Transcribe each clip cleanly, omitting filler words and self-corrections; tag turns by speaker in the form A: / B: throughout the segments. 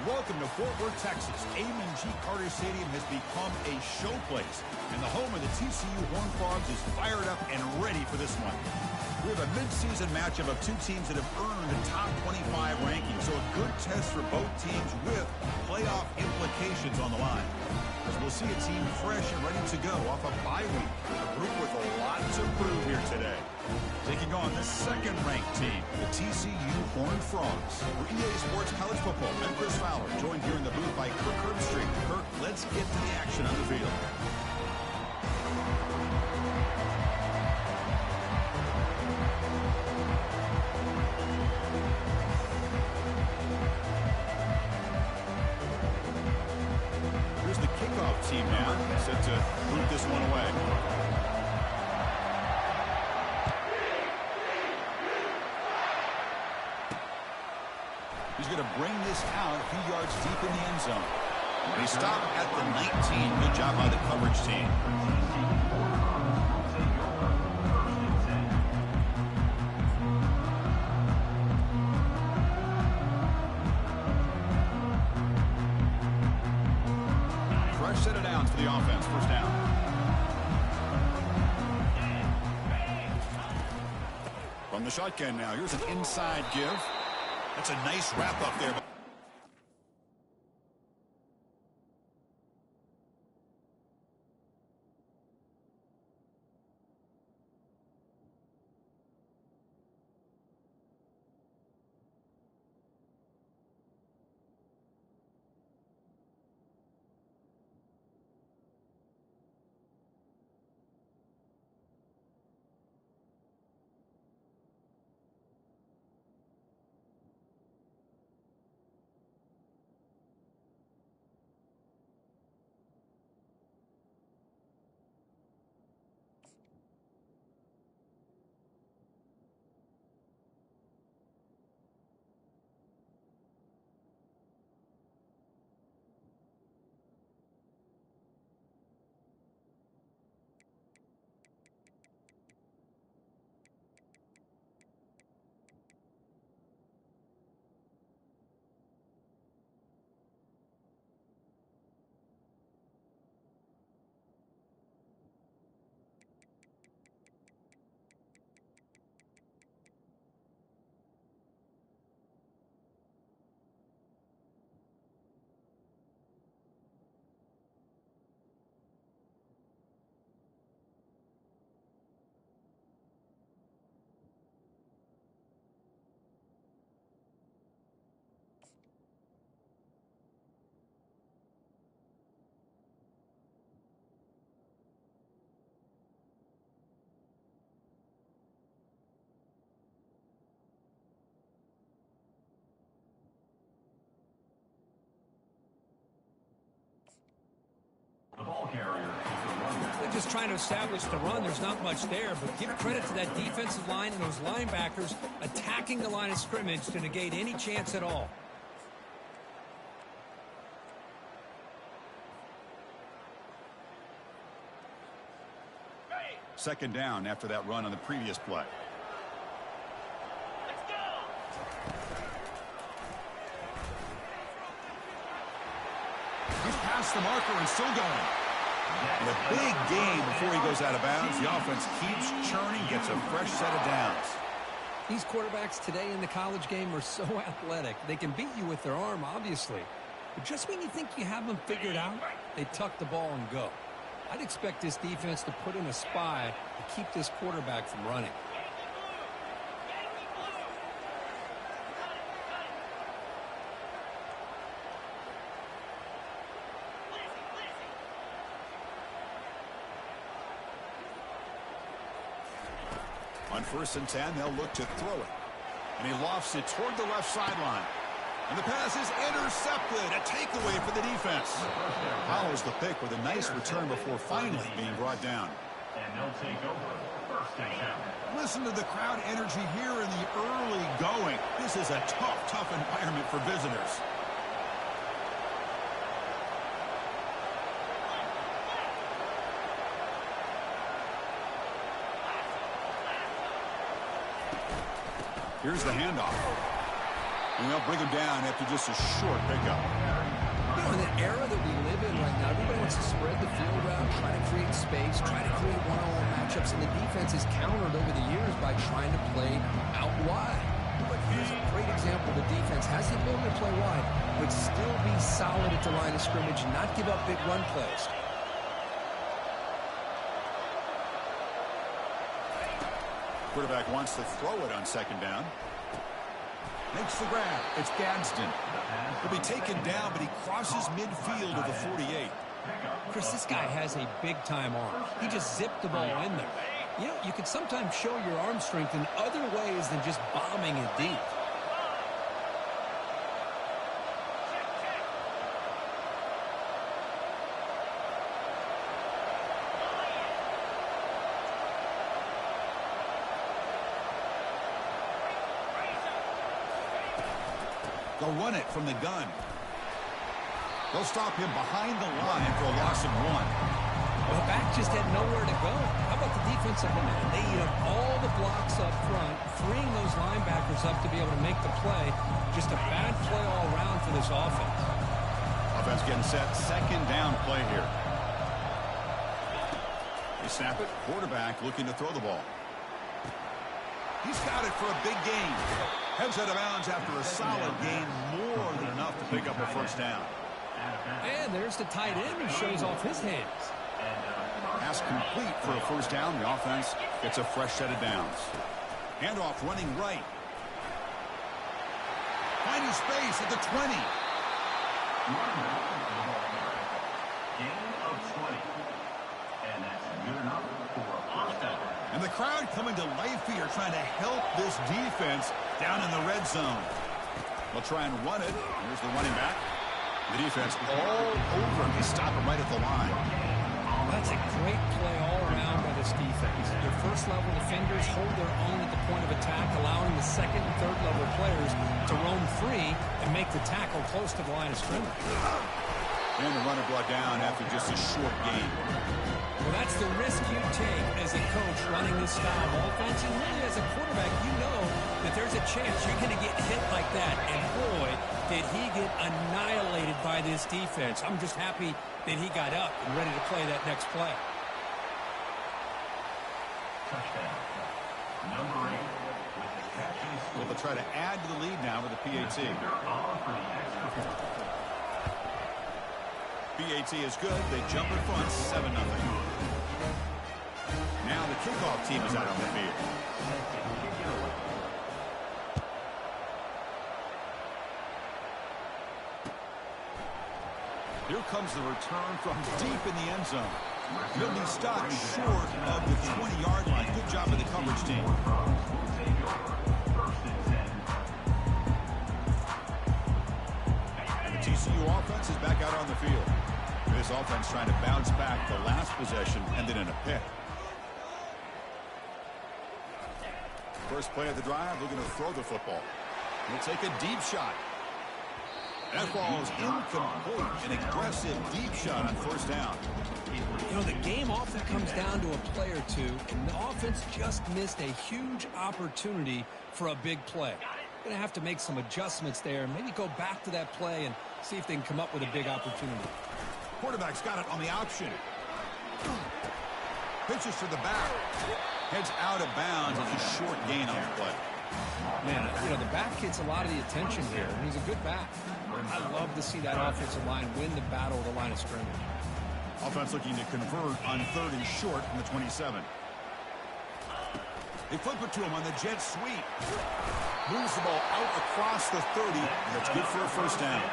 A: Welcome to Fort Worth, Texas. Amon G. Carter Stadium has become a showplace, and the home of the TCU Horned Frogs is fired up and ready for this one. We have a mid-season matchup of two teams that have earned a top 25 ranking, so a good test for both teams with playoff implications on the line. As we'll see a team fresh and ready to go off a bye week, a group with a lot to prove here today. Taking on the second-ranked team, the TCU Horned Frogs. For EA Sports College Football, I'm Chris Fowler, joined here in the booth by Kirk Herbstreit. Kirk, let's get to the action on the field. Here's the kickoff team now, set to boot this one away. He's going to bring this out a few yards deep in the end zone. They stop at the 19. Good job by the coverage team. Fresh set of downs for the offense. First down. From the shotgun now. Here's an inside give. That's a nice wrap up there.
B: They're just trying to establish the run. There's not much there, but give credit to that defensive line and those linebackers attacking the line of scrimmage to negate any chance at all.
A: Second down after that run on the previous play.
C: Let's go!
A: He's past the marker and still going. And a big gain before he goes out of bounds. The offense keeps churning, gets a fresh set of downs.
B: These quarterbacks today in the college game are so athletic. They can beat you with their arm, obviously. But just when you think you have them figured out, they tuck the ball and go. I'd expect this defense to put in a spy to keep this quarterback from running.
A: On 1st and 10, they'll look to throw it. And he lofts it toward the left sideline. And the pass is intercepted. A takeaway for the defense. Follows the pick with a nice return before finally being brought down.
C: And they'll take over 1st and 10.
A: Listen to the crowd energy here in the early going. This is a tough environment for visitors. Here's the handoff. And they'll bring him down after just a short pickup.
B: You know, in the era that we live in right now, everybody wants to spread the field out, try to create space, try to create one-on-one matchups, and the defense is countered over the years by trying to play out wide. But here's a great example. The defense has the ability to play wide, but still be solid at the line of scrimmage and not give up big run plays.
A: Quarterback wants to throw it on second down. Makes the grab. It's Gadsden. He'll be taken down, but he crosses midfield of the 48.
B: Chris, this guy has a big-time arm. He just zipped the ball in there. You know, you can sometimes show your arm strength in other ways than just bombing it deep.
A: They'll run it from the gun. They'll stop him behind the line for a loss of 1.
B: Well, the back just had nowhere to go. How about the defensive line? They eat up all the blocks up front, freeing those linebackers up to be able to make the play. Just a bad play all around for this offense.
A: Offense getting set. Second down play here. They snap it. Quarterback looking to throw the ball. He's got it for a big gain. Heads out of bounds after a solid gain, more than enough to pick up a first down.
B: And there's the tight end who shows off his hands.
A: Pass complete for a first down. The offense gets a fresh set of downs. Handoff running right. Finding space at the 20.
C: Gain of 20. And that's good enough for a first down.
A: And the crowd coming to life here, trying to help this defense down in the red zone. They'll try and run it. Here's the running back. The defense all over him. They stop him right at the line.
B: That's a great play all around by this defense. Your first-level defenders hold their own at the point of attack, allowing the second and third-level players to roam free and make the tackle close to the line of scrimmage.
A: And the runner brought down after just a short gain.
B: Well, that's the risk you take as a coach running this style of offense. And really, as a quarterback, you know that there's a chance you're going to get hit like that. And boy, did he get annihilated by this defense. I'm just happy that he got up and ready to play that next play.
C: Touchdown. Number 8 with the catch and score.
A: Well, they'll try to add to the lead now with the PAT.
C: On for the extra point.
A: PAT is good. They jump in front, 7-0. Now the kickoff team is out on the field. Here comes the return from deep in the end zone. He'll be stopped short of the 20-yard line. Good job of the coverage team. And the TCU offense is back out on the field. This offense trying to bounce back. The last possession ended in a pick. First play of the drive, they're going to throw the football. He'll take a deep shot. That ball is incomplete. An aggressive deep shot on first down.
B: You know, the game often comes down to a play or two, and the offense just missed a huge opportunity for a big play. Going to have to make some adjustments there, maybe go back to that play and see if they can come up with a big opportunity.
A: Quarterback's got it on the option. Pitches to the back. Heads out of bounds. It's a short gain on the play.
B: Man, you know, the back gets a lot of the attention here, and he's a good back. I love to see that offensive line win the battle of the line of scrimmage.
A: Offense looking to convert on 3rd and short from the 27. They flip it to him on the jet sweep. Moves the ball out across the 30. That's good for a first down.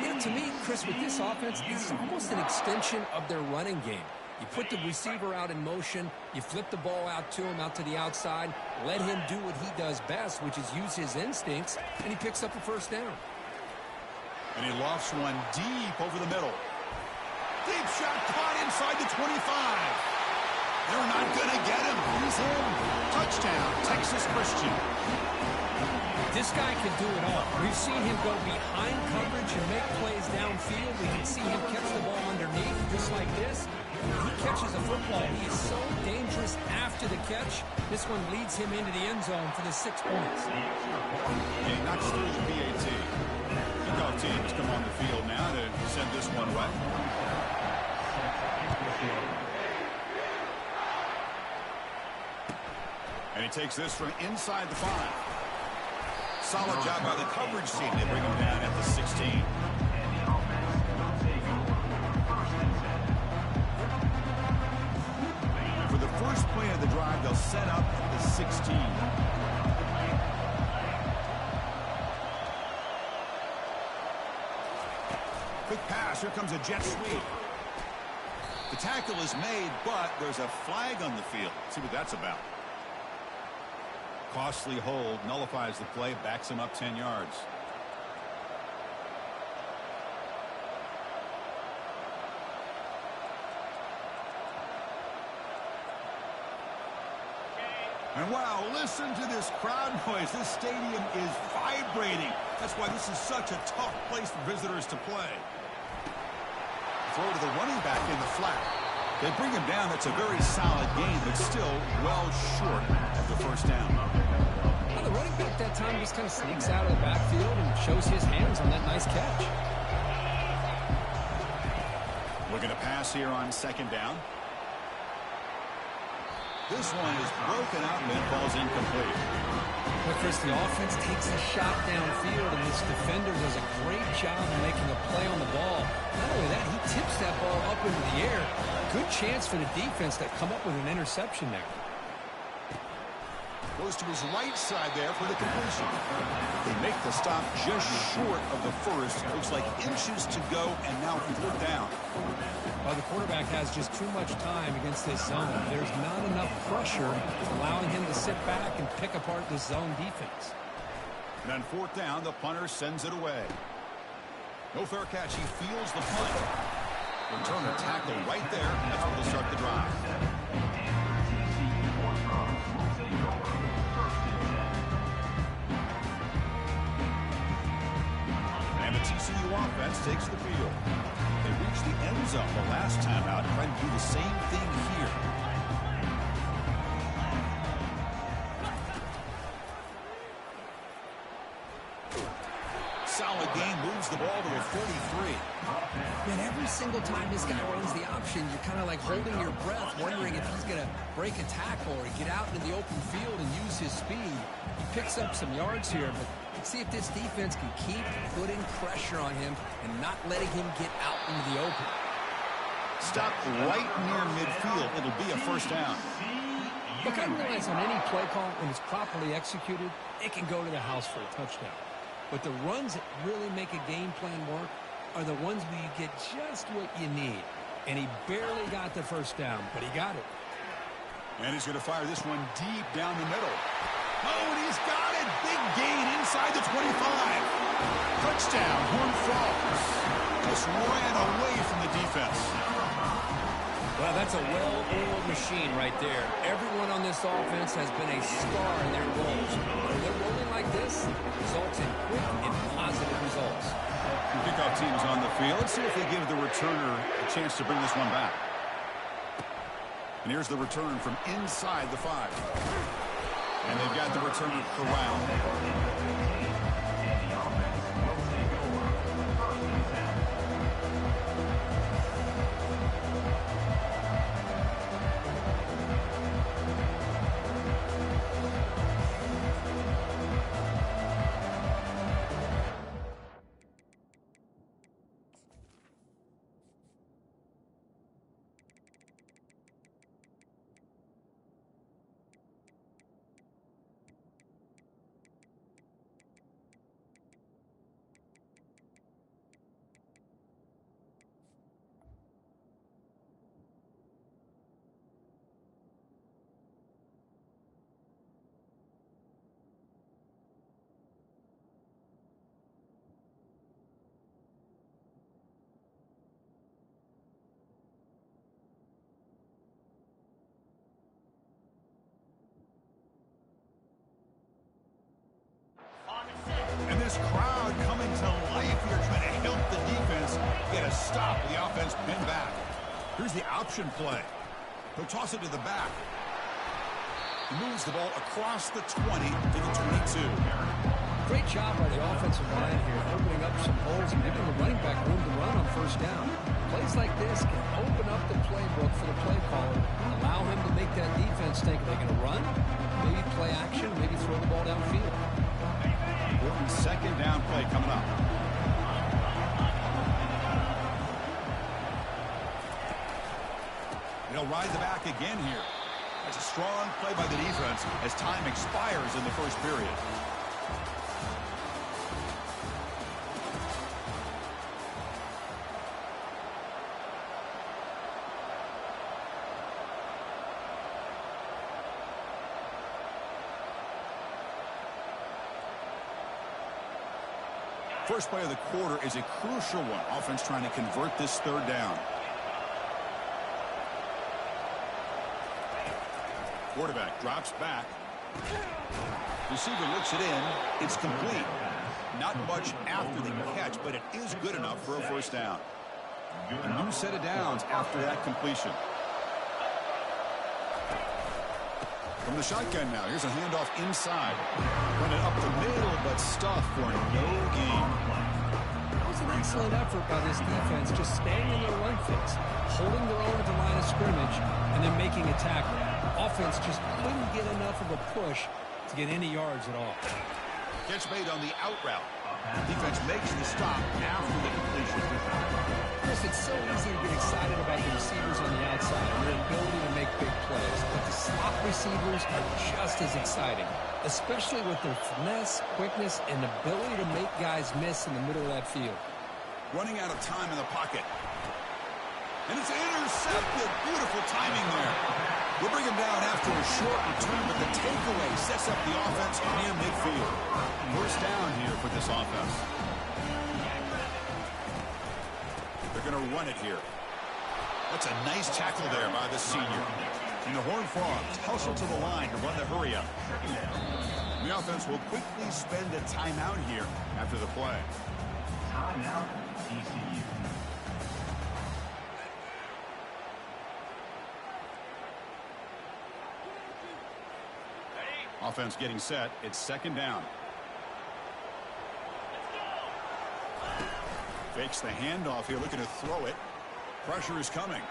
B: Yeah, to me, Chris, with this offense, it's almost an extension of their running game. You put the receiver out in motion, you flip the ball out to him, out to the outside, let him do what he does best, which is use his instincts, and he picks up a first down.
A: And he lofts one deep over the middle. Deep shot caught inside the 25. They're not going to get him. He's in. Touchdown, Texas Christian.
B: This guy can do it all. We've seen him go behind coverage and make plays downfield. We can see him catch the ball underneath, just like this. He catches a football. He is so dangerous after the catch. This one leads him into the end zone for the 6 points.
A: And he knocks through the PAT. send this one away. And he takes this from inside the 5. Solid job by the coverage team. They bring him down at the 16. And for the first play of the drive, they'll set up at the 16. Quick pass. Here comes a jet sweep. The tackle is made, but there's a flag on the field. Let's see what that's about. Costly hold, nullifies the play, backs him up 10 yards. And wow, listen to this crowd noise. This stadium is vibrating. That's why this is such a tough place for visitors to play. Throw to the running back in the flat. They bring him down. That's a very solid game, but still well short of the first down.
B: Well, the running back that time just kind of sneaks out of the backfield and shows his hands on that nice catch.
A: Looking to pass here on second down. This one is broken out and it falls incomplete.
B: But Chris, the offense takes a shot downfield, and this defender does a great job of making a play on the ball. Not only that, he tips that ball up into the air. Good chance for the defense to come up with an interception there.
A: Goes to his right side there for the completion. They make the stop just short of the first. Looks like inches to go, and now fourth down.
B: Well, the quarterback has just too much time against this zone. There's not enough pressure allowing him to sit back and pick apart this zone defense.
A: And on fourth down, the punter sends it away. No fair catch. He fields the punt. Returner tackle right there. That's where they'll start the drive. And the TCU offense takes the field. They reached the end zone the last time out, trying to do the same thing here. Solid game, moves the ball to a 43.
B: Man, every single time this guy runs the option, you're kind of like holding your breath, wondering if he's going to break a tackle or get out into the open field and use his speed. He picks up some yards here, but let's see if this defense can keep putting pressure on him and not letting him get out into the open.
A: Stop right near midfield. It'll be a first down.
B: Look, I realize on any play call, when it's properly executed, it can go to the house for a touchdown. But the runs that really make a game plan work are the ones where you get just what you need. And he barely got the first down, but he got it.
A: And he's going to fire this one deep down the middle. Oh, and he's got it. Big gain inside the 25. Touchdown, Horned Frogs. Just ran away from the defense.
B: Well, that's a well-oiled machine right there. Everyone on this offense has been a star in their roles. When they're rolling like this, it results in quick and positive results.
A: The kickoff team's on the field. Let's see if they give the returner a chance to bring this one back. And here's the return from inside the 5. And they've got the returner corralled. And this crowd coming to life here, trying to help the defense get a stop. The offense pinned back. Here's the option play. He'll toss it to the back. He moves the ball across the 20 to the 22.
B: Great job by the offensive line here, opening up some holes and giving the running back room to run on first first down. Plays like this can open up the playbook for the play caller, allow him to make that defense think they're going to run, maybe play action, maybe throw the ball downfield.
A: Important second down play coming up. They'll ride the back again here. That's a strong play by the defense as time expires in the first period. First play of the quarter is a crucial one. Offense trying to convert this third down. Quarterback drops back. Receiver looks it in. It's complete. Not much after the catch, but it is good enough for a first down. A new set of downs after that completion. From the shotgun now, here's a handoff inside. Running up the middle, but stuffed for no gain.
B: That was an excellent effort by this defense, just staying in their run fix, holding their own at the line of scrimmage, and then making a tackle. Offense just couldn't get enough of a push to get any yards at all.
A: Catch made on the out route. Defense makes the stop after the completion.
B: Chris, it's so easy to get excited about the receivers on the outside and their ability to make big plays, but the slot receivers are just as exciting, especially with their finesse, quickness, and ability to make guys miss in the middle of that field.
A: Running out of time in the pocket. And it's intercepted. Beautiful timing there. We'll bring him down after a short return, but the takeaway sets up the offense near midfield. First down here for this offense. They're going to run it here. That's a nice tackle there by the senior. And the Horned Frogs hustle to the line to run the hurry-up. The offense will quickly spend a timeout here after the play.
C: Timeout, TCU.
A: Offense getting set. It's second down. Fakes the handoff here, looking to throw it. Pressure is coming.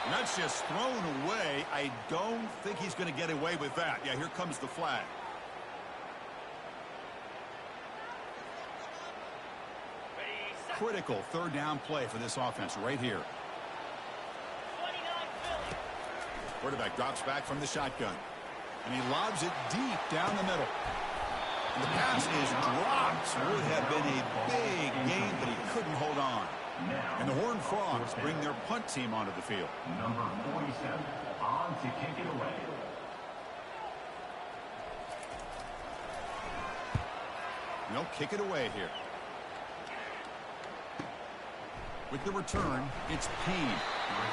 A: And that's just thrown away. I don't think he's going to get away with that. Yeah, here comes the flag. Critical third down play for this offense right here. Quarterback drops back from the shotgun. And he lobs it deep down the middle. And the pass is dropped. Would have been a big gain, but he couldn't hold on. And the Horned Frogs bring their punt team onto the field.
C: Number 47 on to kick it away.
A: And they'll kick it away here. With the return, it's Payne.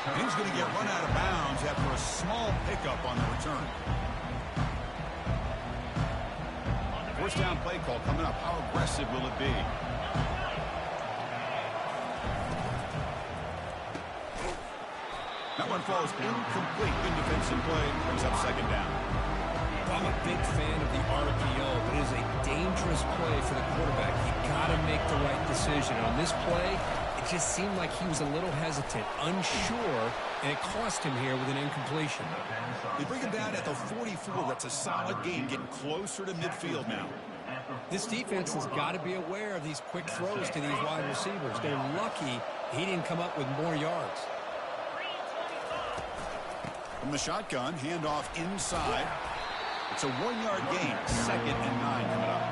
A: And he's going to get run out of bounds after a small pickup on the return. First down play call coming up. How aggressive will it be? That one falls incomplete. Good defensive play. Brings up second down.
B: I'm a big fan of the RPO, but it is a dangerous play for the quarterback. You got to make the right decision. On this play, it just seemed like he was a little hesitant, unsure, and it cost him here with an incompletion.
A: They bring him down at the 44. That's a solid gain, getting closer to midfield now.
B: This defense has got to be aware of these quick throws to these wide receivers. They're lucky he didn't come up with more yards.
A: From the shotgun, handoff inside. It's a 1-yard gain. Second and 9 coming up.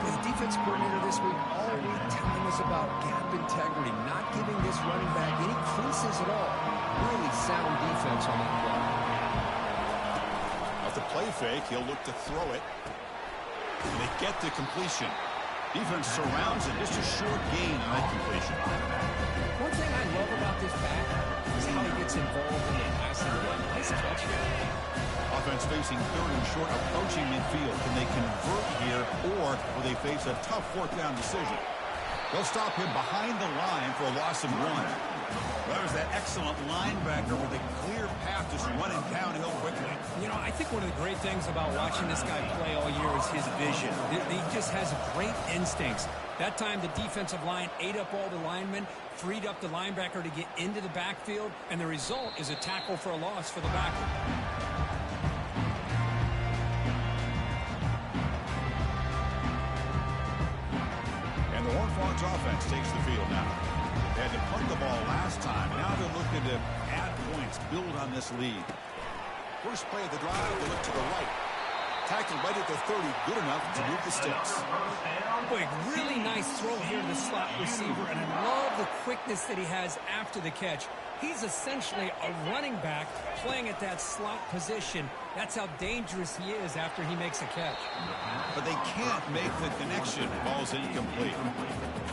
B: The defense coordinator this week all week telling us about gap integrity, not giving this running back any creases at all. Really sound defense on that play.
A: Off the play fake, he'll look to throw it. And they get the completion. Defense surrounds it. Just a short gain on that completion.
B: One thing I love about this back is how he gets involved in the passing game. Nice catch here.
A: Offense facing third and short, approaching midfield. Can they convert here, or will they face a tough fourth down decision? They'll stop him behind the line for a loss of 1. There's that excellent linebacker with a clear path just running downhill quickly.
B: You know, I think one of the great things about watching this guy play all year is his vision. He just has great instincts That time, the defensive line ate up all the linemen, freed up the linebacker to get into the backfield, and the result is a tackle for a loss for the backer.
A: And the Horned Frogs offense takes the field now. They had to punt the ball last time. Now they're looking to add points, build on this lead. First play of the drive, they look to the right. Tackle right at the 30, good enough to move the sticks.
B: Boy, really nice throw here to the slot receiver, and I love the quickness that he has after the catch. He's essentially a running back playing at that slot position. That's how dangerous he is after he makes a catch.
A: But they can't make the connection. Ball's incomplete.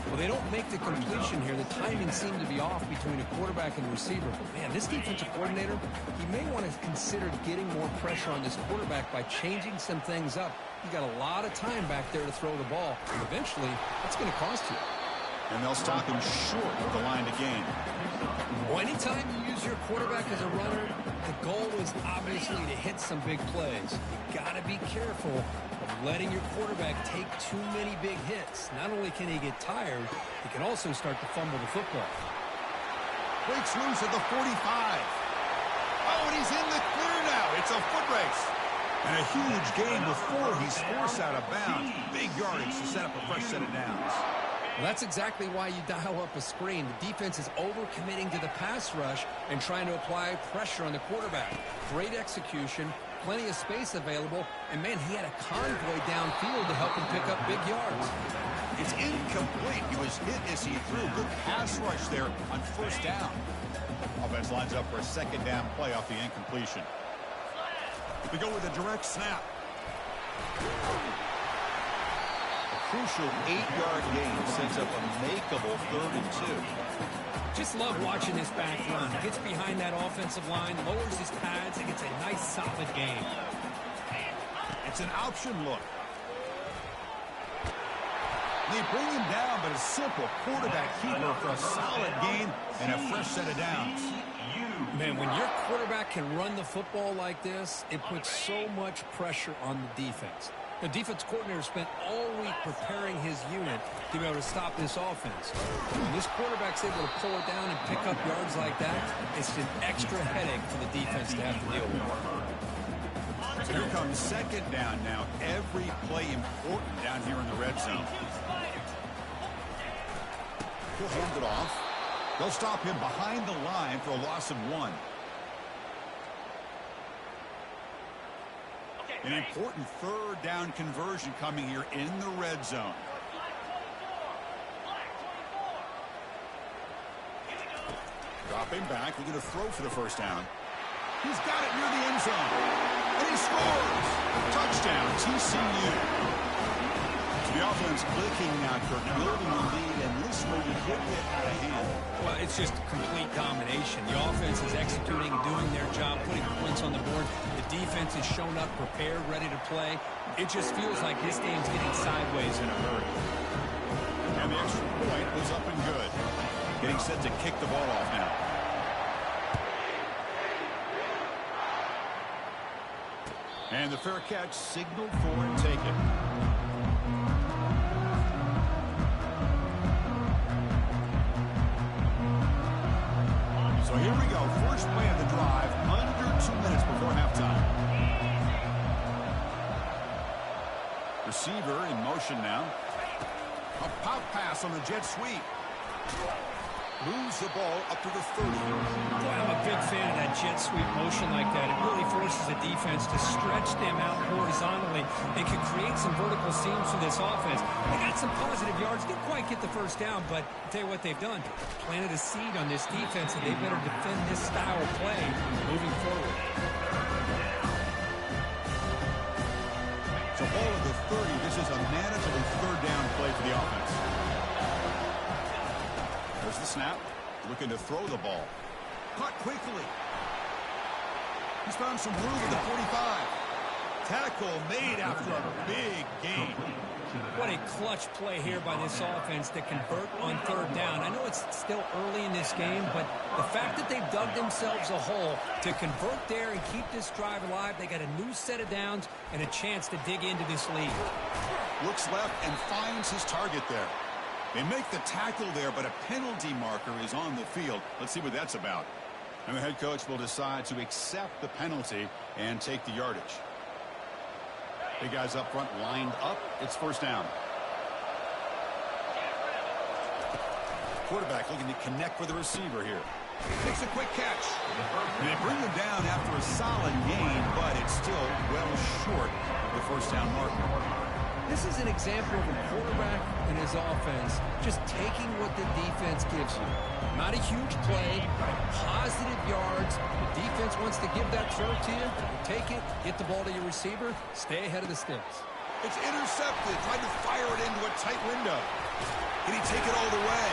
B: Well, they don't make the completion here. The timing seemed to be off between a quarterback and the receiver. But man, this defensive coordinator, he may want to consider getting more pressure on this quarterback by changing some things up. You got a lot of time back there to throw the ball. And eventually, that's going to cost you.
A: And they'll stop him short of the line to gain.
B: Well, anytime you use your quarterback as a runner, the goal is obviously to hit some big plays. You got to be careful of letting your quarterback take too many big hits. Not only can he get tired, he can also start to fumble the football.
A: Breaks loose at the 45. Oh, and he's in the clear now. It's a foot race. And a huge gain before he's forced out of bounds. Big yardage to set up a fresh set of downs.
B: Well, that's exactly why you dial up a screen. The defense is over-committing to the pass rush and trying to apply pressure on the quarterback. Great execution, plenty of space available, and, man, he had a convoy downfield to help him pick up big yards.
A: It's incomplete. He was hit as he threw. Good pass rush there on first down. Offense lines up for a second down play off the incompletion. We go with a direct snap. Crucial 8-yard gain sets up a makeable 3rd and 2.
B: Just love watching this back run. Gets behind that offensive line, lowers his pads, and gets a nice solid gain.
A: It's an option look. They bring him down, but a simple quarterback keeper for a solid gain and a fresh set of downs.
B: Man, when your quarterback can run the football like this, it puts so much pressure on the defense. The defense coordinator spent all week preparing his unit to be able to stop this offense. When this quarterback's able to pull it down and pick up yards like that, it's an extra headache for the defense to have to deal with.
A: So here comes second down now. Every play important down here in the red zone. He'll hand it off. They'll stop him behind the line for a loss of 1. An important 3rd down conversion coming here in the red zone. Dropping back, looking to throw for the first down. He's got it near the end zone. And he scores! Touchdown, TCU. So the offense clicking now, Kirk, building the lead, and this one could get out of hand.
B: Well, it's just complete domination. The offense is executing, doing their job, putting points on the board. The defense is shown up, prepared, ready to play. It just feels like this game's getting sideways in a hurry.
A: And the extra point was up and good. Getting set to kick the ball off now. And the fair catch signaled for and taken. So here we go. First play of the drive, under 2 minutes before halftime. Receiver in motion now. A pop pass on the jet sweep. Moves the ball up to the 30.
B: Boy, I'm a big fan of that jet sweep motion like that. It really forces the defense to stretch them out horizontally. It can create some vertical seams for this offense. They got some positive yards. Didn't quite get the first down, but I'll tell you what they've done. Planted a seed on this defense, and they better defend this style of play moving forward.
A: So ball at the 30. This is a manageable 3rd down play for the offense. There's the snap. Looking to throw the ball. Caught quickly. He's found some room at the 45. Tackle made after a big gain.
B: What a clutch play here by this offense to convert on 3rd down. I know it's still early in this game, but the fact that they've dug themselves a hole to convert there and keep this drive alive, they got a new set of downs and a chance to dig into this lead.
A: Looks left and finds his target there. They make the tackle there, but a penalty marker is on the field. Let's see what that's about. And the head coach will decide to accept the penalty and take the yardage. Big guys up front lined up. It's first down. Quarterback looking to connect with the receiver here. Makes a quick catch. And they bring him down after a solid gain, but it's still well short of the first down marker.
B: This is an example of a quarterback and his offense just taking what the defense gives you. Not a huge play, positive yards. The defense wants to give that throw to you. You take it, get the ball to your receiver, stay ahead of the sticks.
A: It's intercepted. Tried to fire it into a tight window. Can he take it all the way?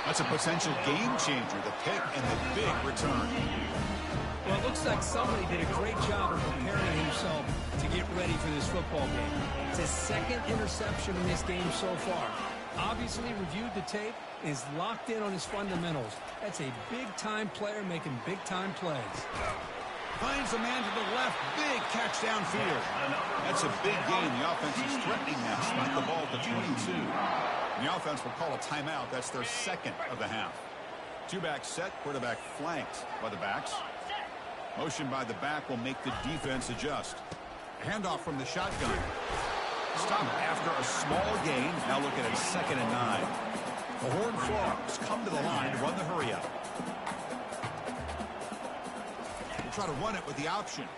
A: That's a potential game changer, the pick and the big return.
B: Well, it looks like somebody did a great job of preparing himself to get ready for this football game. It's his second interception in this game so far. Obviously reviewed the tape, is locked in on his fundamentals. That's a big-time player making big-time plays.
A: Finds a man to the left. Big catch downfield. That's a big gain. The offense is threatening now. Spot the ball at the 22. The offense will call a timeout. That's their second of the half. Two-back set. Quarterback flanked by the backs. Motion by the back will make the defense adjust. Handoff from the shotgun. Stop after a small gain. Now look at it, 2nd and 9. The Horned Frogs come to the line to run the hurry-up. We'll try to run it with the option.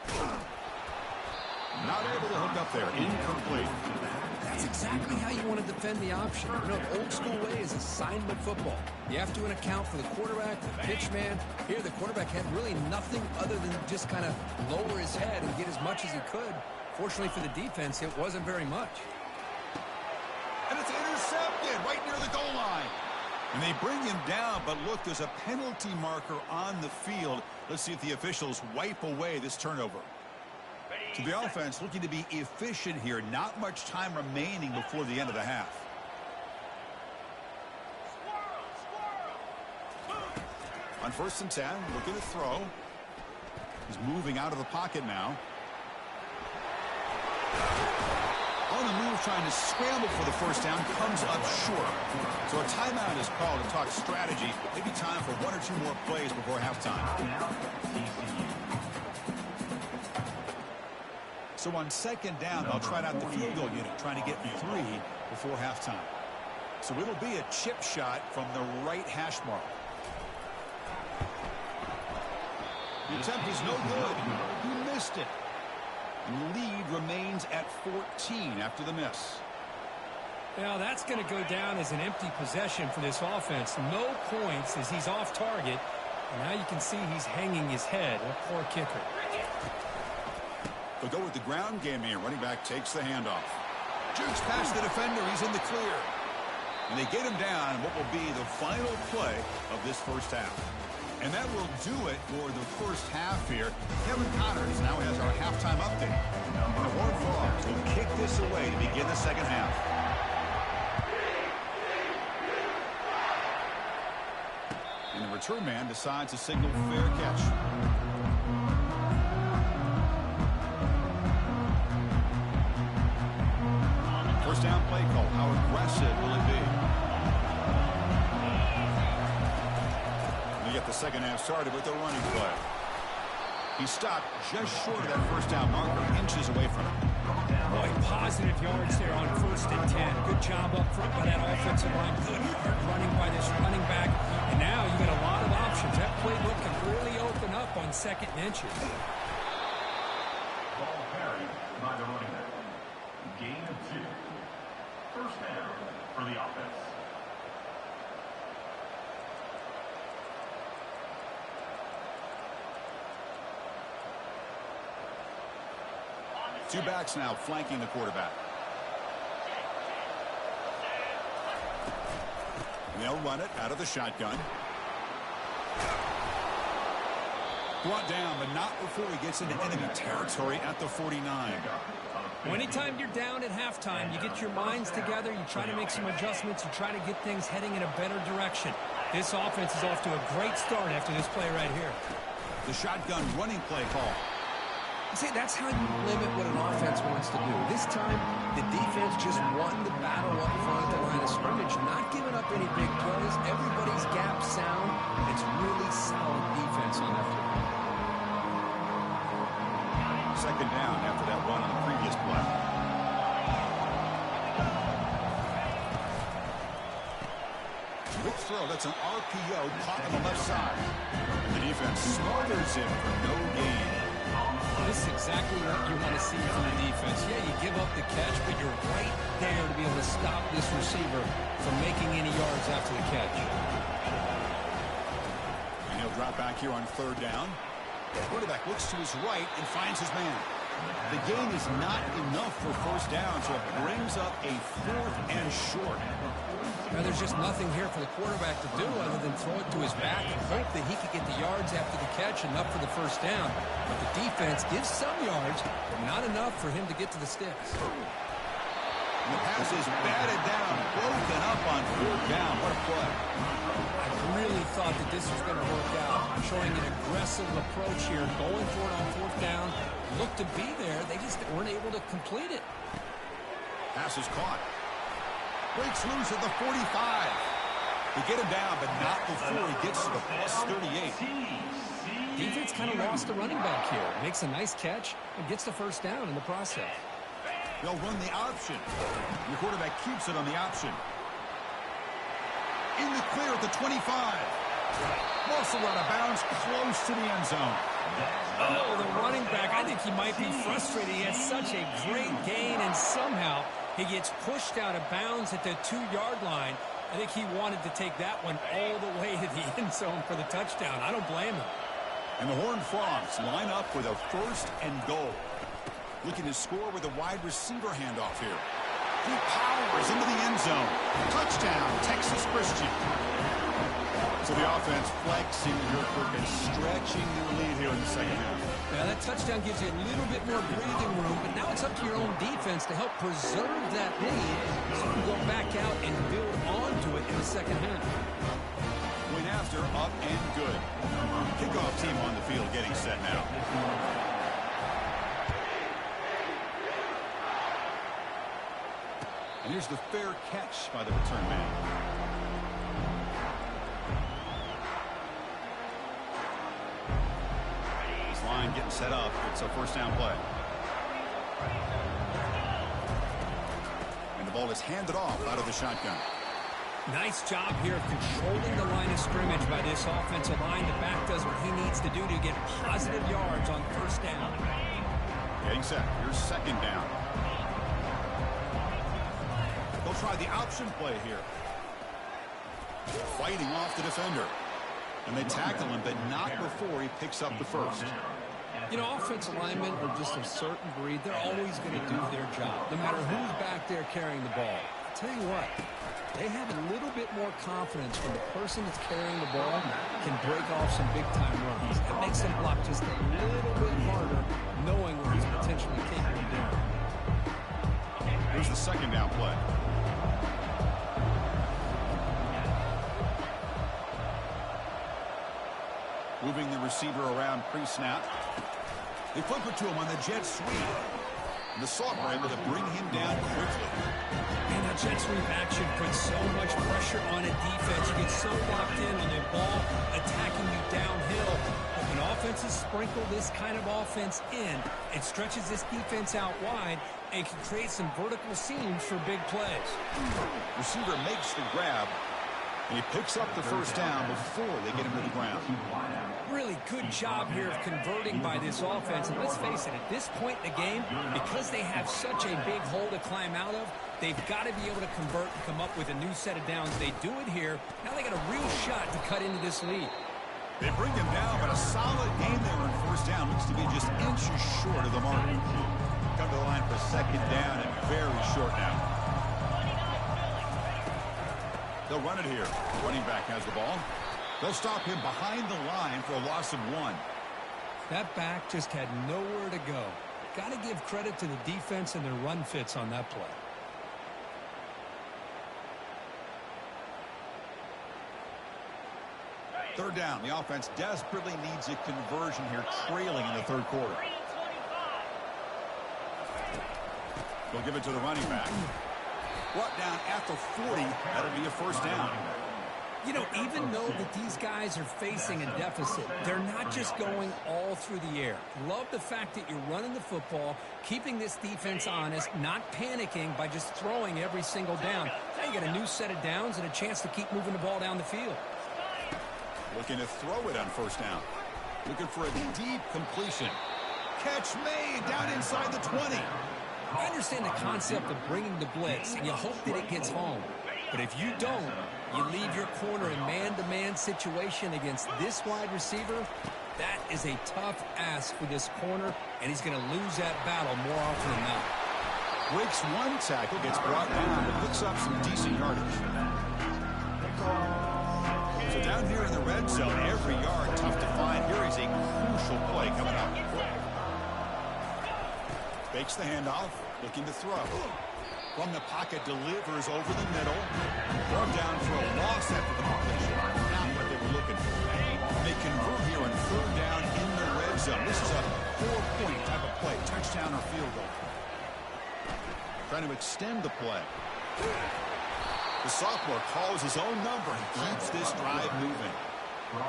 A: Not able to hook up there. Incomplete.
B: That's exactly how you want to defend the option. You know, the old school way is assignment football. You have to account for the quarterback, the pitch man. Here, the quarterback had really nothing other than just kind of lower his head and get as much as he could. Fortunately for the defense, it wasn't very much.
A: And it's intercepted right near the goal line. And they bring him down, but look, there's a penalty marker on the field. Let's see if the officials wipe away this turnover. To the offense, looking to be efficient here. Not much time remaining before the end of the half. On 1st and 10, looking to throw. He's moving out of the pocket now. On the move, trying to scramble for the first down, comes up short. So a timeout is called to talk strategy. Maybe time for 1 or 2 more plays before halftime. So on 2nd down, they'll try out the field goal unit, trying to get 3 before halftime. So it'll be a chip shot from the right hash mark. The attempt is no good. He missed it. And the lead remains at 14 after the miss.
B: Now that's going to go down as an empty possession for this offense. No points as he's off target. And now you can see he's hanging his head. A poor kicker.
A: They'll go with the ground game here. Running back takes the handoff. Jukes past the defender. He's in the clear. And they get him down in what will be the final play of this first half. And that will do it for the first half here. Kevin Connors now has our halftime update. The Horned Frogs will kick this away to begin the second half. And the return man decides to signal fair catch. First down play call. How aggressive will it be? We get the second half started with the running play. He stopped just short of that first down marker, inches away from it.
B: Boy, positive yards there on 1st and 10. Good job up front by that offensive line. Good hard running by this running back. And now you got a lot of options. That playbook can really open up on 2nd and inches.
C: Ball carried by the running back. Gain of 2. First down for the offense.
A: Two backs now flanking the quarterback. And they'll run it out of the shotgun. Brought down, but not before he gets into enemy territory at the 49.
B: Well, anytime you're down at halftime, you get your minds together, you try to make some adjustments, you try to get things heading in a better direction. This offense is off to a great start after this play right here.
A: The shotgun running play call.
B: See, that's how you limit what an offense wants to do. This time, the defense just won the battle up front at the line of scrimmage. up any big plays. Everybody's gap sound. It's really solid defense on that play.
A: Second down after that run on the previous play. Quick throw. That's an RPO caught on the left side. The defense smothers him for no gain.
B: This is exactly what you want to see from the defense. Yeah, you give up the catch, but you're right there to be able to stop this receiver from making any yards after the catch.
A: And he'll drop back here on third down. The quarterback looks to his right and finds his man. The gain is not enough for first down, so it brings up a 4th and short.
B: Now, there's just nothing here for the quarterback to do other than throw it to his back and hope that he could get the yards after the catch, enough for the first down. But the defense gives some yards, but not enough for him to get to the sticks.
A: And the pass is batted down, broken up on 4th down. What a play.
B: I really thought that this was going to work out, showing an aggressive approach here, going for it on 4th down. Looked to be there. They just weren't able to complete it.
A: Pass is caught. Breaks loose at the 45. They get him down, but not before he gets to the +38.
B: Defense kind of lost the running back here. Makes a nice catch and gets the first down in the process.
A: They'll run the option. The quarterback keeps it on the option. In the clear at the 25. Also out of bounds, close to the end zone.
B: Oh, the running back, I think he might be frustrated. He has such a great gain, and somehow he gets pushed out of bounds at the 2-yard line. I think he wanted to take that one all the way to the end zone for the touchdown. I don't blame him.
A: And the Horned Frogs line up for the 1st and goal. Looking to score with a wide receiver handoff here. He powers into the end zone. Touchdown, Texas Christian. So the offense flexing here quick and stretching their lead here in the second half.
B: Now that touchdown gives you a little bit more breathing room, but now it's up to your own defense to help preserve that lead so you can go back out and build onto it in the second half.
A: Point after, up and good. Kickoff team on the field getting set now. And here's the fair catch by the return man. This line getting set up. It's a first down play. And the ball is handed off out of the shotgun.
B: Nice job here of controlling the line of scrimmage by this offensive line. The back does what he needs to do to get positive yards on first down.
A: Getting set. Here's second down. They'll try the option play here. Fighting off the defender. And they tackle him, but not before he picks up the first.
B: You know, offensive linemen are just a certain breed. They're always going to do their job, no matter who's back there carrying the ball. I'll tell you what, they have a little bit more confidence when the person that's carrying the ball can break off some big-time runs. It makes them block just a little bit harder, knowing what he's potentially capable of doing.
A: Here's the second down play. Moving the receiver around pre-snap. They flip it to him on the jet sweep. And the Salt are able to bring him down quickly.
B: And that jet sweep action puts so much pressure on a defense. You get so locked in on the ball attacking you downhill. But when offenses sprinkle this kind of offense in, it stretches this defense out wide and can create some vertical seams for big plays.
A: Receiver makes the grab. And he picks up the first down before they get him to the ground.
B: Really good job here of converting by this offense. And let's face it, at this point in the game, because they have such a big hole to climb out of, they've got to be able to convert and come up with a new set of downs. They do it here. Now they got a real shot to cut into this lead.
A: They bring him down, but a solid game there on first down. Looks to be just inches short of the mark. Come to the line for second down and very short now. They'll run it here. Running back has the ball. They'll stop him behind the line for a loss of 1.
B: That back just had nowhere to go. Got to give credit to the defense and their run fits on that play.
A: Third down. The offense desperately needs a conversion here, trailing in the third quarter. They'll give it to the running back. Brought down at the 40. That'll be a first down.
B: You know, even though that these guys are facing a deficit, they're not just going all through the air. Love the fact that you're running the football, keeping this defense honest, not panicking by just throwing every single down. Now you got a new set of downs and a chance to keep moving the ball down the field.
A: Looking to throw it on first down. Looking for a deep completion. Catch made down inside the 20.
B: I understand the concept of bringing the blitz, and you hope that it gets home. But if you don't, you leave your corner in man-to-man situation against this wide receiver. That is a tough ask for this corner, and he's going to lose that battle more often than not.
A: Breaks one tackle, gets brought down, but picks up some decent yardage. So down here in the red zone, every yard tough to find. Here is a crucial play coming up. Fakes the handoff, looking to throw. From the pocket, delivers over the middle. Brought down for a loss after the completion. Not what they were looking for. They convert here on third down in the red zone. This is a 4-point type of play, touchdown or field goal. Trying to extend the play. The sophomore calls his own number and keeps this drive moving.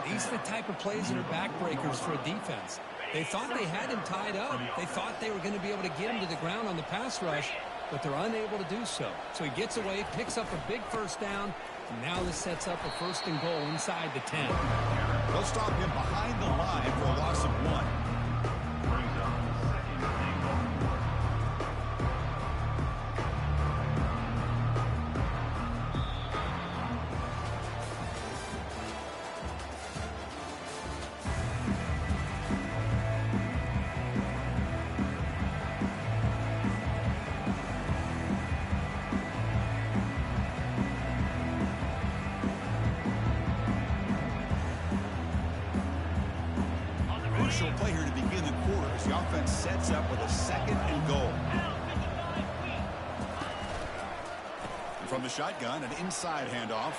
B: These are the type of plays that are backbreakers for a defense. They thought they had him tied up. They thought they were going to be able to get him to the ground on the pass rush, but they're unable to do so. So he gets away, picks up a big first down, and now this sets up a first and goal inside the 10.
A: They'll stop him behind the line for a loss of 1. Crucial play here to begin the quarter as the offense sets up with a second and goal. And from the shotgun, an inside handoff.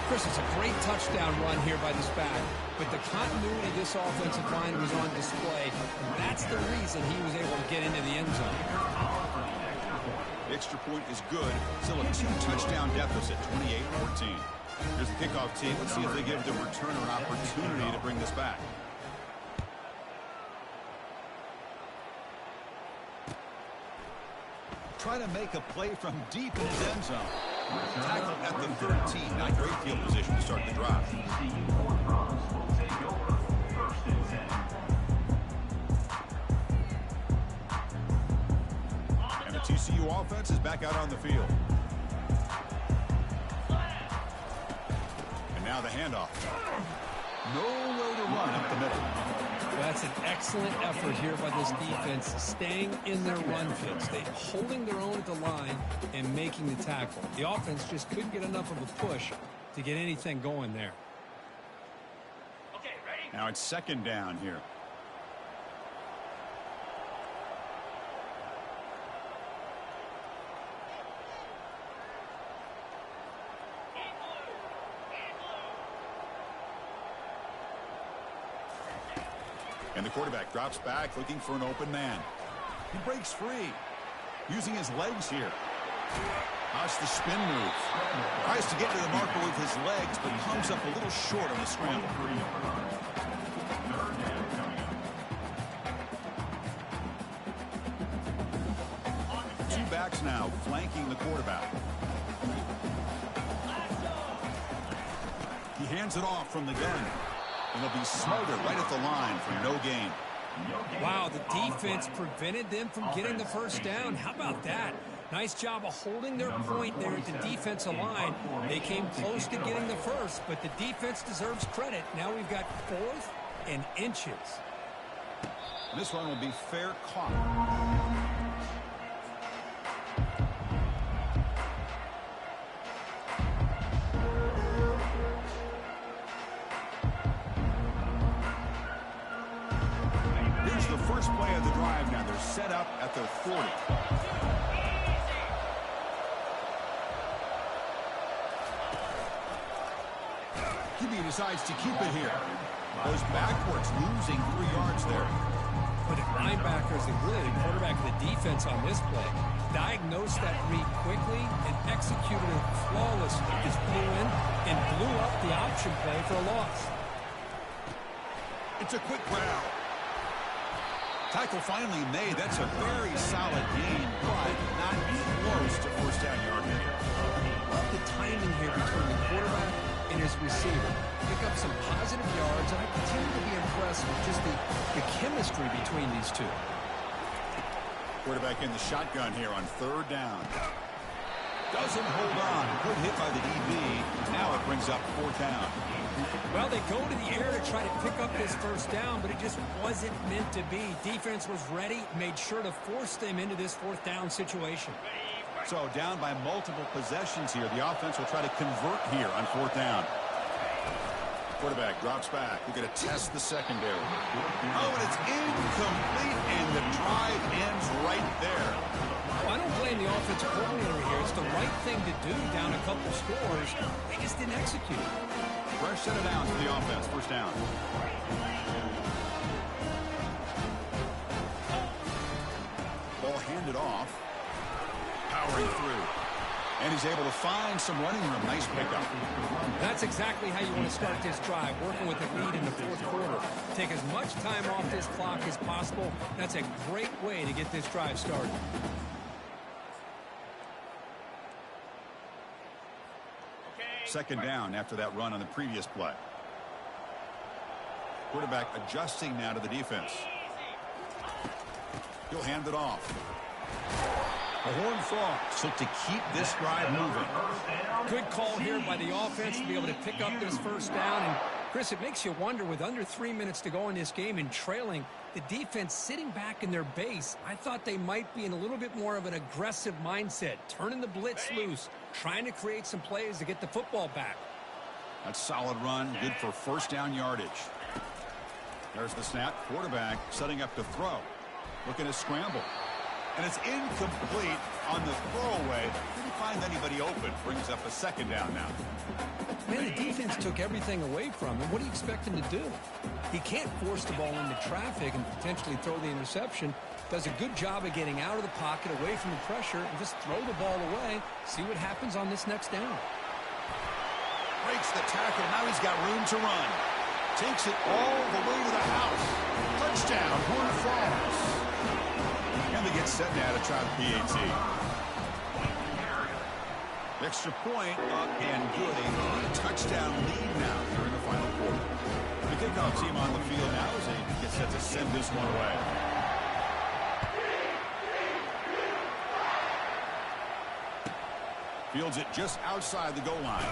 B: Chris, it's a great touchdown run here by this back, but the continuity of this offensive line was on display, and that's the reason he was able to get into the end zone.
A: The extra point is good. Still a 2-touchdown deficit, 28-14. Here's the kickoff team. Let's see if they give the returner an opportunity to bring this back. Trying to make a play from deep in his end zone. Tackled at the 13. Not great field position to start the drive. And the TCU offense is back out on the field. And now the handoff. Nowhere to run up the middle.
B: That's an excellent effort here by this defense, staying in their run fits. They holding their own at the line and making the tackle. The offense just couldn't get enough of a push to get anything going there.
C: Okay, ready?
A: Now it's second down here. And the quarterback drops back, looking for an open man. He breaks free, using his legs here. That's the spin move. Tries to get to the marker with his legs, but comes up a little short on the scramble. Two backs now flanking the quarterback. He hands it off from the gun. And they'll be smothered right at the line for no gain.
B: Wow, the defense prevented them from getting the first down. How about that? Nice job of holding their point there at the defensive line. They came close to getting the first, but the defense deserves credit. Now we've got 4th and inches.
A: This one will be fair caught. First play of the drive now. They're set up at their 40. QB decides to keep it here. Goes backwards, losing 3 yards there.
B: But the linebackers and really the quarterback of the defense on this play diagnosed that read quickly and executed it flawlessly. Just blew in and blew up the option play for a loss.
A: It's a quick grab. Tackle finally made. That's a very solid gain, but not close to first down yard here.
B: Love the timing here between the quarterback and his receiver. Pick up some positive yards, and I continue to be impressed with just the chemistry between these two.
A: Quarterback in the shotgun here on third down. Doesn't hold on. Good hit by the DB. Now it brings up fourth down.
B: Well, they go to the air to try to pick up this first down, but it just wasn't meant to be. Defense was ready, made sure to force them into this fourth down situation.
A: So down by multiple possessions here. The offense will try to convert here on fourth down. Quarterback drops back. We're going to test the secondary. Oh, and it's incomplete, and the drive ends right there.
B: Well, I don't blame the offensive coordinator here. It's the right thing to do down a couple scores. They just didn't execute.
A: Fresh set of downs for the offense. First down. Ball handed off. Powering through. And he's able to find some running room. Nice pickup.
B: That's exactly how you want to start this drive, working with a lead in the fourth quarter. Take as much time off this clock as possible. That's a great way to get this drive started.
A: Second down after that run on the previous play. Quarterback adjusting now to the defense. He'll hand it off. The Horned Frogs look to keep this drive moving.
B: Good call here by the offense to be able to pick up this first down. And Chris, it makes you wonder, with under 3 minutes to go in this game and trailing, the defense sitting back in their base, I thought they might be in a little bit more of an aggressive mindset, turning the blitz loose, trying to create some plays to get the football back.
A: That's solid run, good for first down yardage. There's the snap. Quarterback setting up to throw. Looking to scramble. And it's incomplete on the throwaway. Didn't find anybody open. Brings up a second down now.
B: Man, the defense took everything away from him. What do you expect him to do? He can't force the ball into traffic and potentially throw the interception. Does a good job of getting out of the pocket, away from the pressure, and just throw the ball away. See what happens on this next down.
A: Breaks the tackle. Now he's got room to run. Takes it all the way to the house. Touchdown, Horned Frogs. And they get set now to try the PAT. Extra point up and good. A 3-touchdown lead now here in the final quarter. The kickoff team on the field now as they get set to send this one away. Fields it just outside the goal line.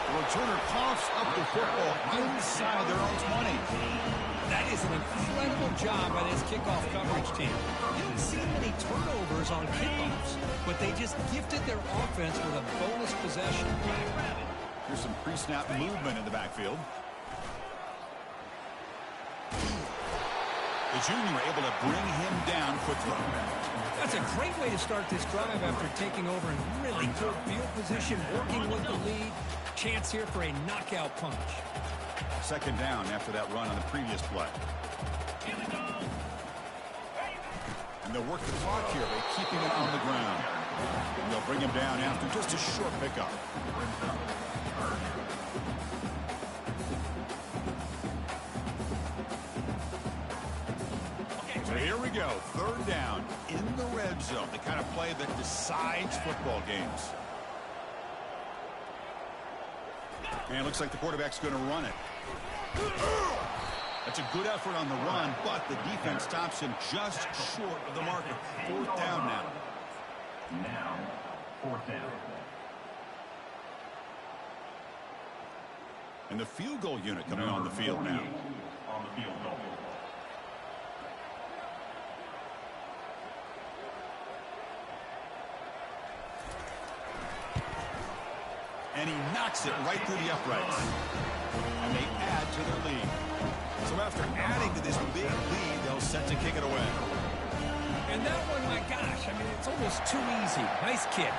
A: The returner coughs up the football inside their own 20.
B: That is an incredible job by this kickoff coverage team. You don't see many turnovers on kickoffs, but they just gifted their offense with a bonus possession.
A: Here's some pre-snap movement in the backfield. The junior able to bring him down quickly.
B: That's a great way to start this drive after taking over in really good field position, working with the lead. Chance here for a knockout punch.
A: Second down after that run on the previous play. And they'll work the clock here by keeping it on the ground. And they'll bring him down after just a short pickup. So here we go. Third down in the red zone. The kind of play that decides football games. And it looks like the quarterback's going to run it. That's a good effort on the run, but the defense stops him just short of the marker. Fourth down now.
C: Now, fourth down.
A: And the field goal unit coming on the field now.
C: On the field goal.
A: And he knocks it right through the uprights. And they add to their lead. So after adding to this big lead, they'll set to kick it away.
B: And that one, my gosh, I mean, it's almost too easy. Nice kick.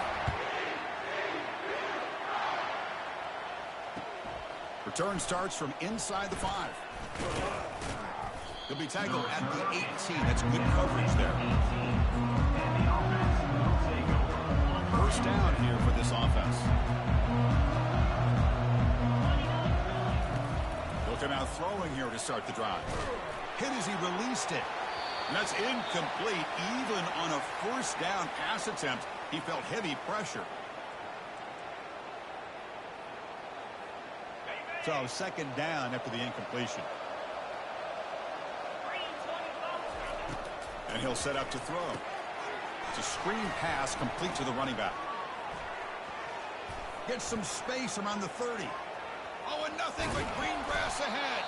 A: Return starts from inside the 5. He'll be tackled at the 18. That's good coverage there. First down here for this offense. He'll come out throwing here to start the drive. Hit as he released it. And that's incomplete. Even on a first down pass attempt, he felt heavy pressure. So second down after the incompletion. And he'll set up to throw. It's a screen pass complete to the running back. Gets some space around the 30. Oh, and nothing but green grass ahead.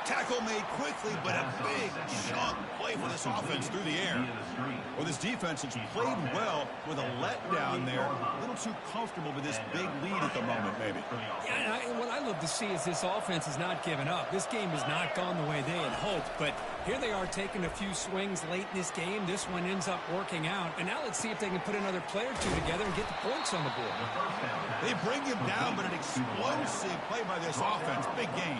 A: Tackle made quickly, but a big chunk play for this offense through the air. Well, this defense has played well with a letdown there. A little too comfortable with this big lead at the moment, maybe.
B: Yeah, and what I love to see is this offense has not given up. This game has not gone the way they had hoped, but here they are taking a few swings late in this game. This one ends up working out, and now let's see if they can put another play or two together and get the points on the board.
A: They bring him down, but an explosive play by this offense. Big gain.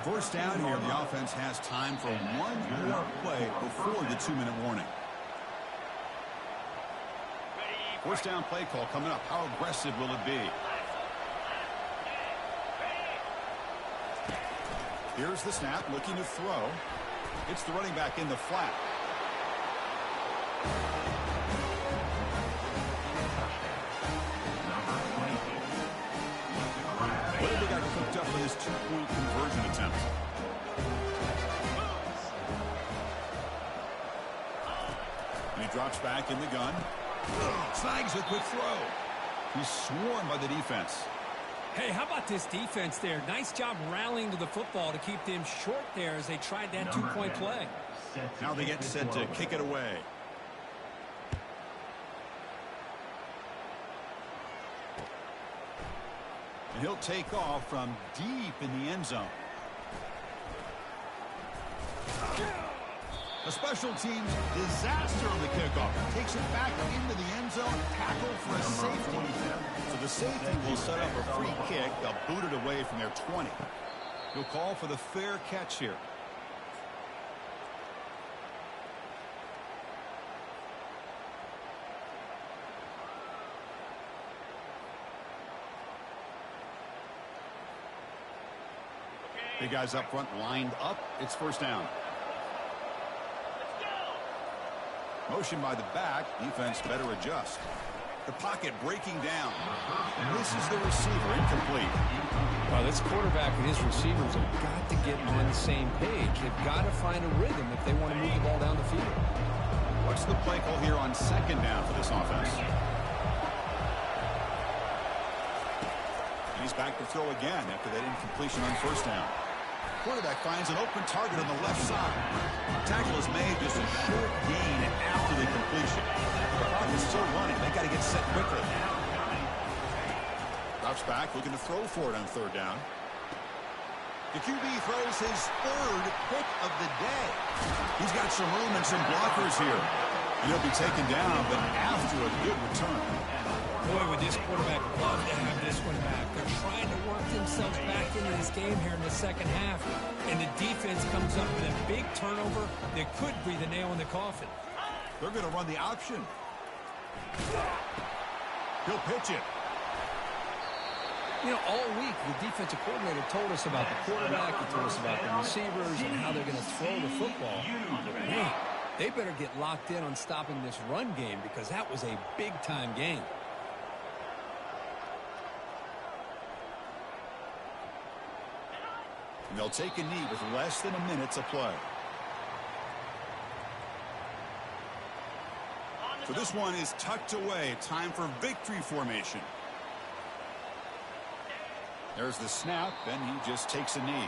A: First down here, the offense has time for one more play before the 2-minute warning. First down play call coming up. How aggressive will it be? Here's the snap, looking to throw. It's the running back in the flat. What have they got cooked up for this 2-point conversion attempt? And he drops back in the gun. Snags a quick throw. He's swarmed by the defense.
B: Hey, how about this defense there? Nice job rallying to the football to keep them short there as they tried that 2-point play.
A: Now they get set to kick it away. And he'll take off from deep in the end zone. A special teams disaster on the kickoff. Takes it back into the end zone, tackle for a safety. So the safety will set up a free kick. They'll boot it away from their 20. He'll call for the fair catch here. The guys up front lined up. It's first down. Motion by the back. Defense better adjust. The pocket breaking down. Misses the receiver. Incomplete.
B: Well, this quarterback and his receivers have got to get on the same page. They've got to find a rhythm if they want to move the ball down the field.
A: What's the play call here on second down for this offense? And he's back to throw again after that incompletion on first down. Quarterback finds an open target on the left side. Tackle is made, just a short gain after the completion. The clock is still running. They got to get set quickly. Drops back, looking to throw for it on third down. The QB throws his third pick of the day. He's got some room and some blockers here. And he'll be taken down, but after a good return.
B: Boy, would this quarterback love to have this one back. They're trying to work themselves back into this game here in the second half. And the defense comes up with a big turnover that could be the nail in the coffin.
A: They're going to run the option. He'll pitch it.
B: You know, all week, the defensive coordinator told us about the quarterback, he told us about the receivers and how they're going to throw the football. Man, they better get locked in on stopping this run game because that was a big-time game.
A: And they'll take a knee with less than a minute to play. So this one is tucked away. Time for victory formation. There's the snap, and he just takes a knee.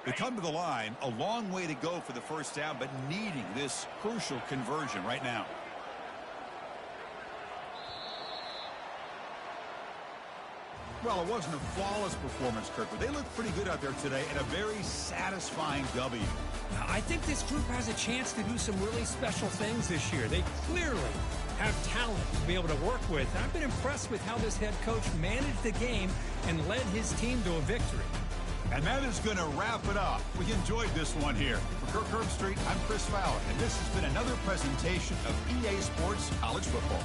A: They come to the line, a long way to go for the first down, but needing this crucial conversion right now. Well, it wasn't a flawless performance, Kirk, but they looked pretty good out there today and a very satisfying W.
B: I think this group has a chance to do some really special things this year. They clearly have talent to be able to work with. I've been impressed with how this head coach managed the game and led his team to a victory.
A: And that is going to wrap it up. We enjoyed this one here. For Kirk Herbstreit, I'm Chris Fowler, and this has been another presentation of EA Sports College Football.